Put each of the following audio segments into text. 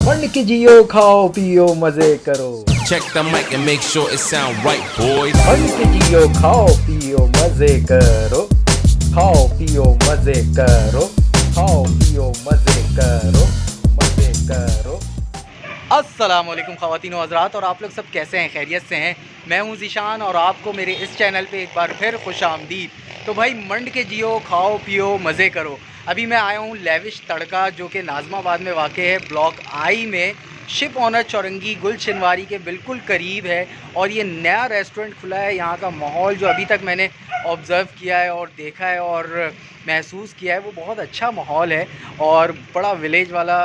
मंड के जियो खाओ पियो मजे करो। Check the mic and make sure it sound right, boys. मंड के जियो खाओ पियो मजे करो। खाओ पियो मजे करो। खाओ पियो मजे करो। मजे करो। अस्सलामुअलैकुम ख़वातीन व हज़रात, और आप लोग सब कैसे हैं? खैरियत से हैं? मैं हूं ज़ीशान और आपको मेरे इस चैनल पे एक बार फिर खुश आमदीद। तो भाई मंड के जियो खाओ पियो मज़े करो। अभी मैं आया हूं लेविश तड़का, जो कि नाज़माबाद में वाक़ है, ब्लॉक आई में शिप ऑनर चौरंगी गुलशनवारी के बिल्कुल करीब है। और ये नया रेस्टोरेंट खुला है। यहाँ का माहौल जो अभी तक मैंने ऑब्ज़र्व किया है और देखा है और महसूस किया है, वो बहुत अच्छा माहौल है और बड़ा विलेज वाला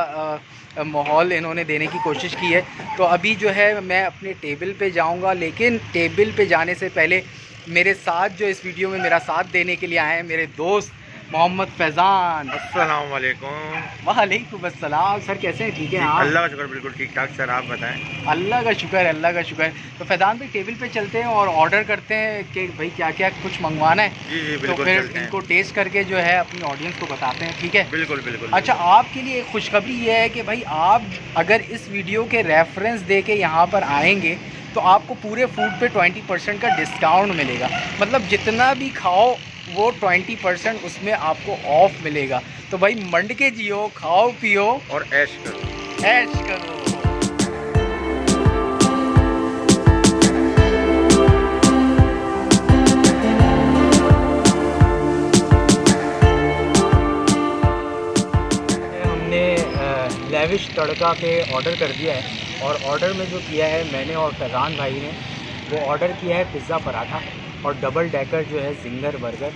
माहौल इन्होंने देने की कोशिश की है। तो अभी जो है मैं अपने टेबल पे जाऊंगा, लेकिन टेबल पे जाने से पहले मेरे साथ जो इस वीडियो में मेरा साथ देने के लिए आए हैं मेरे दोस्त मोहम्मद फैज़ान। अस्सलाम वालेकुम। वालेकुम अस्सलाम। सर कैसे हैं? ठीक है आप? अल्लाह का शुक्र, बिल्कुल ठीक ठाक। सर आप बताएं। अल्लाह का शुक्र है, अल्लाह का शुक्र है। तो फैज़ान भाई टेबल पे चलते हैं और ऑर्डर करते हैं कि भाई क्या क्या कुछ मंगवाना है। जी तो बिल्कुल फिर चलते हैं। इनको टेस्ट करके जो है अपनी ऑडियंस को बताते हैं, ठीक है? बिल्कुल बिल्कुल। अच्छा, आपके लिए एक खुशखबरी ये है कि भाई आप अगर इस वीडियो के रेफरेंस दे के यहाँ पर आएंगे तो आपको पूरे फूड पे 20% का डिस्काउंट मिलेगा। मतलब जितना भी खाओ वो 20% उसमें आपको ऑफ मिलेगा। तो भाई मंड के जियो खाओ पियो और ऐश करो। ऐश करो। हमने लेविश तड़का पे ऑर्डर कर दिया है और ऑर्डर में जो किया है मैंने और फैज़ान भाई ने, वो ऑर्डर किया है पिज़्ज़ा पराठा और डबल डेकर जो है जिंगर बर्गर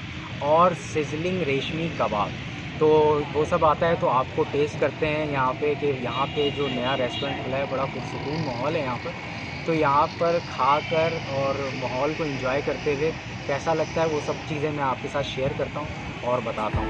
और सिजलिंग रेशमी कबाब। तो वो सब आता है तो आपको टेस्ट करते हैं यहाँ पे कि यहाँ पे जो नया रेस्टोरेंट खुला है, बड़ा पुरसुकून माहौल है यहाँ पर। तो यहाँ पर खाकर और माहौल को एंजॉय करते हुए कैसा लगता है वो सब चीज़ें मैं आपके साथ शेयर करता हूँ और बताता हूँ।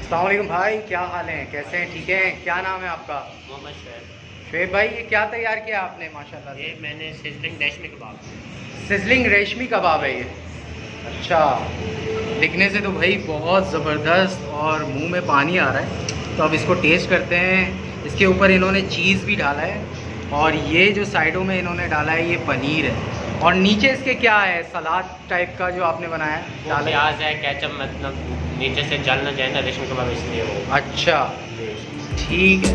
अस्सलामुअलैकुम भाई, क्या हाल है? कैसे हैं? ठीक है? क्या नाम है आपका? मोहम्मद शुएब। शुएब भाई, ये क्या तैयार किया आपने माशाल्लाह से? ये मैंने सिजलिंग रेशमी कबाब। सिजलिंग रेशमी कबाब है ये। अच्छा, दिखने से तो भाई बहुत ज़बरदस्त और मुंह में पानी आ रहा है। तो अब इसको टेस्ट करते हैं। इसके ऊपर इन्होंने चीज़ भी डाला है और ये जो साइडों में इन्होंने डाला है ये पनीर है। और नीचे इसके क्या है, सलाद टाइप का जो आपने बनाया है? वो डाला है। प्याज है, केचप, मतलब नीचे से जल न जाए ना रेशमी कबाब, इसलिए वो। अच्छा, ठीक है।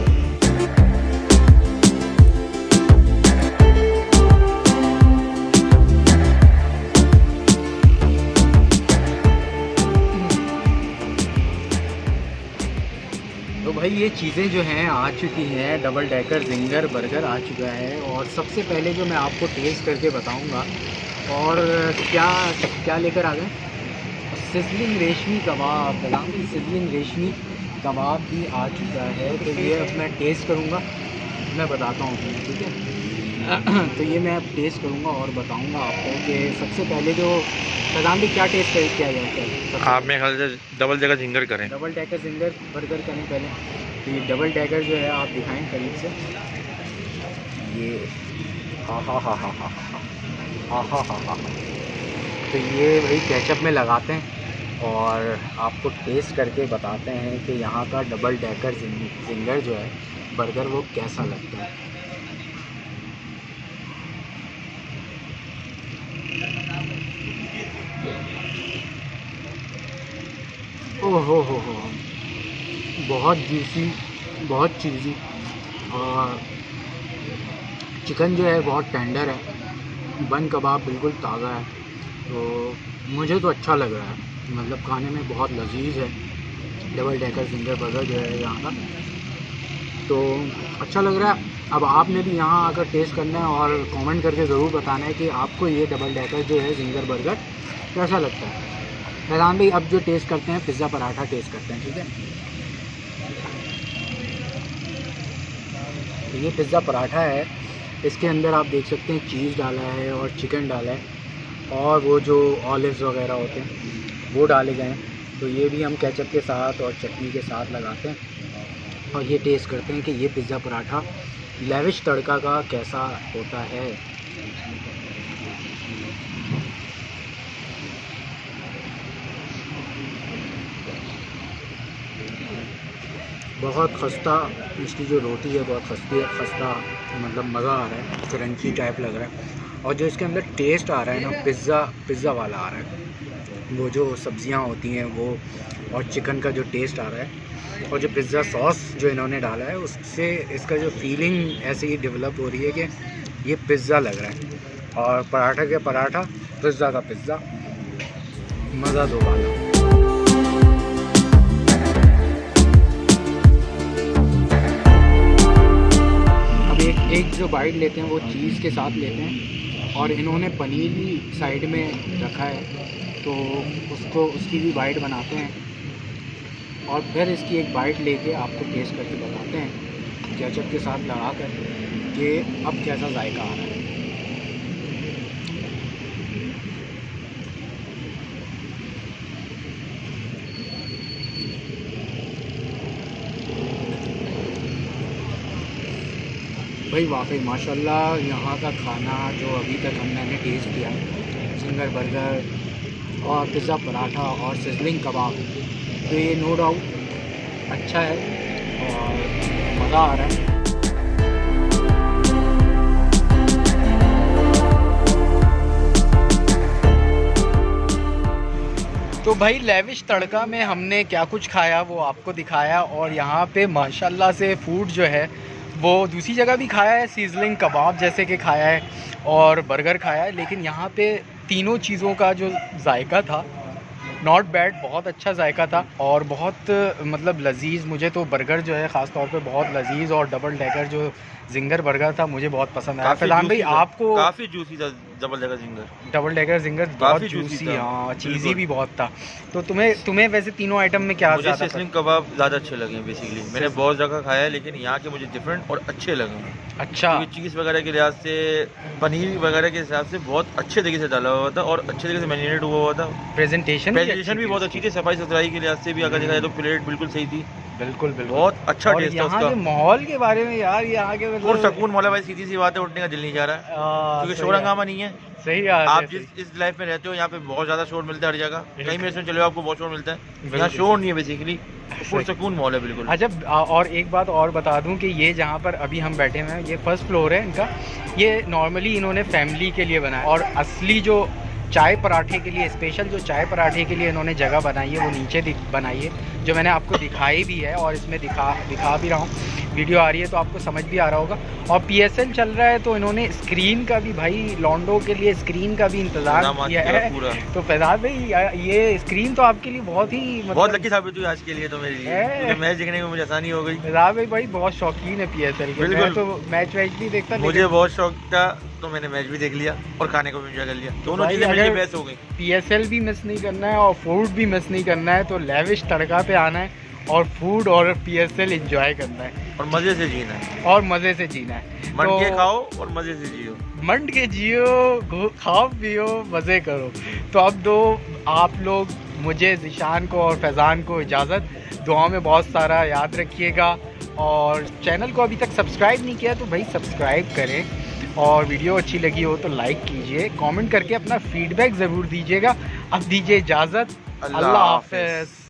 तो भाई ये चीज़ें जो हैं आ चुकी हैं, डबल डेकर जिंगर बर्गर आ चुका है। और सबसे पहले जो मैं आपको टेस्ट करके बताऊंगा, और क्या क्या लेकर आ गए, सिजलिंग रेशमी कबाब। सिजलिंग रेशमी कबाब भी आ चुका है। तो ये अब मैं टेस्ट करूंगा, मैं बताता हूँ तुम्हें, ठीक है? तो ये मैं अब टेस्ट करूंगा और बताऊंगा आपको कि सबसे पहले जो फैज़ान भी क्या टेस्ट किया जाता है। आप मेरे ख्याल से डबल जगह जिंगर करें। डबल डेकर जिंगर बर्गर करें पहले। तो ये डबल डेकर जो है आप दिखाएं करीब से। ये हा हा हा हा हा हा हा हा हा। तो ये भाई केचप में लगाते हैं और आपको टेस्ट करके बताते हैं कि यहाँ का डबल डेकर जिंगर जो है बर्गर वो कैसा लगता है। ओहो हो, बहुत जूसी, बहुत चीज़ी और चिकन जो है बहुत टेंडर है। बन कबाब बिल्कुल ताज़ा है। तो मुझे तो अच्छा लग रहा है, मतलब खाने में बहुत लजीज है। डबल डेकर जिंगर बर्गर जो है यहाँ का, तो अच्छा लग रहा है। अब आपने भी यहाँ आकर टेस्ट करना है और कमेंट करके ज़रूर बताना है कि आपको ये डबल डेकर जो है जिंगर बर्गर कैसा लगता है। फैज़ान भाई अब जो टेस्ट करते हैं पिज़्ज़ा पराठा टेस्ट करते हैं, ठीक है? तो ये पिज़्ज़ा पराठा है, इसके अंदर आप देख सकते हैं चीज़ डाला है और चिकन डाला है और वो जो ऑलिव्स वगैरह होते हैं वो डाले गए हैं। तो ये भी हम केचप के साथ और चटनी के साथ लगाते हैं और ये टेस्ट करते हैं कि ये पिज़्ज़ा पराठा लेविश तड़का का कैसा होता है। बहुत खस्ता इसकी जो रोटी है, बहुत खस्ता मतलब मज़ा आ रहा है, क्रंची टाइप लग रहा है। और जो इसके अंदर टेस्ट आ रहा है ना, पिज़्ज़ा वाला आ रहा है। वो जो सब्ज़ियाँ होती हैं वो और चिकन का जो टेस्ट आ रहा है और जो पिज़्ज़ा सॉस जो इन्होंने डाला है उससे इसका जो फीलिंग ऐसे ही डेवलप हो रही है कि ये पिज़्ज़ा लग रहा है। और पराठा के पराठा, पिज़्ज़ा का पिज़्ज़ा, मज़ा दो वाला। एक जो बाइट लेते हैं वो चीज़ के साथ लेते हैं और इन्होंने पनीर भी साइड में रखा है तो उसकी भी बाइट बनाते हैं और फिर इसकी एक बाइट लेके आपको टेस्ट करके बताते हैं केचप के साथ लगा कर कि अब कैसा जायका आ रहा है। भाई वाकई माशाल्लाह यहाँ का खाना जो अभी तक मैंने टेस्ट किया, जिंगर बर्गर और पिज़्ज़ा पराठा और सिजलिंग कबाब, तो ये नो डाउट अच्छा है और मज़ा आ रहा है। तो भाई लेविश तड़का में हमने क्या कुछ खाया वो आपको दिखाया और यहाँ पे माशाल्लाह से फूड जो है वो दूसरी जगह भी खाया है, सीजलिंग कबाब जैसे कि खाया है और बर्गर खाया है, लेकिन यहाँ पे तीनों चीज़ों का जो जायका था नॉट बैड, बहुत अच्छा जायका था और बहुत मतलब लजीज़। मुझे तो बर्गर जो है ख़ास तौर पे बहुत लजीज़ और डबल डेकर जो जिंगर बर्गर था मुझे बहुत पसंद आया। फिलहाल भाई आपको काफ़ी जूसी था डबल डेकर जिंगर बहुत जूसी, हाँ चीज़ी भी बहुत था। तो तुम्हें वैसे तीनों आइटम में क्या मुझे सिजलिंग कबाब ज़्यादा अच्छे लगे बेसिकली। मैंने बहुत जगह खाया है लेकिन यहाँ के मुझे डिफरेंट और अच्छे लगे। अच्छा, चीज़ वगैरह के लिहाज से, पनीर वगैरह के हिसाब से बहुत अच्छे तरीके से डाला हुआ था और अच्छे तरीके से मैरिनेट हुआ हुआ था। प्रेजेंटेशन भी बहुत अच्छी थी, सफाई सुथराई के लिहाज से भी अगर देखा जाए तो प्लेट बिल्कुल सही थी। बिल्कुल बहुत अच्छा टेस्ट था उसका। माहौल के बारे में यार, यहाँ के और सुकून मौला भाई, सीधी सी बात है, उठने का दिल नहीं जा रहा है क्योंकि शोर हंगामा नहीं है। सही है, आप इस लाइफ में रहते हो यहाँ पे बहुत ज्यादा शोर मिलता है हर जगह, कहीं में चले आपको बहुत शोर मिलता है, यहाँ शोर नहीं है बेसिकली, सुकून माहौल है बिल्कुल। अच्छा, और एक बात और बता दूं कि ये जहाँ पर अभी हम बैठे हुए हैं ये फर्स्ट फ्लोर है इनका। ये नॉर्मली इन्होंने फैमिली के लिए बनाया और असली जो चाय पराठे के लिए, स्पेशल जो चाय पराठे के लिए इन्होंने जगह बनाई है वो नीचे बनाई है, जो मैंने आपको दिखाई भी है और इसमें दिखा भी रहा हूँ, वीडियो आ रही है तो आपको समझ भी आ रहा होगा। और PSL चल रहा है तो इन्होंने स्क्रीन का भी, भाई लॉन्डो के लिए स्क्रीन का भी इंतज़ाम किया है पूरा। तो फैजाद भाई ये स्क्रीन तो आपके लिए बहुत ही बहुत लकी साबित हुई आज के लिए तो मेरे लिए, मैच देखने में मुझे आसानी हो गई। फैजाद भाई बहुत शौकीन है PSL के, मैं तो मैच भी देखता, मुझे बहुत शौक था तो मैंने मैच भी देख लिया और खाने को भी एंजॉय कर लिया, दोनों चीज़ें मेरी बेस्ट हो गई। PSL भी मिस नहीं करना है और फूड भी मिस नहीं करना है तो लेविश तड़का पे आना है और फूड और PSL एंजॉय करना है और मज़े से जीना है मन के खाओ और मज़े से जियो, मन के जियो, खाओ पियो, मज़े करो। तो अब दो आप लोग मुझे, ज़िशान को और फैज़ान को इजाज़त, दुआओं में बहुत सारा याद रखिएगा और चैनल को अभी तक सब्सक्राइब नहीं किया तो भाई सब्सक्राइब करें और वीडियो अच्छी लगी हो तो लाइक कीजिए, कमेंट करके अपना फीडबैक ज़रूर दीजिएगा। अब दीजिए इजाज़त, अल्लाह हाफ़िज़।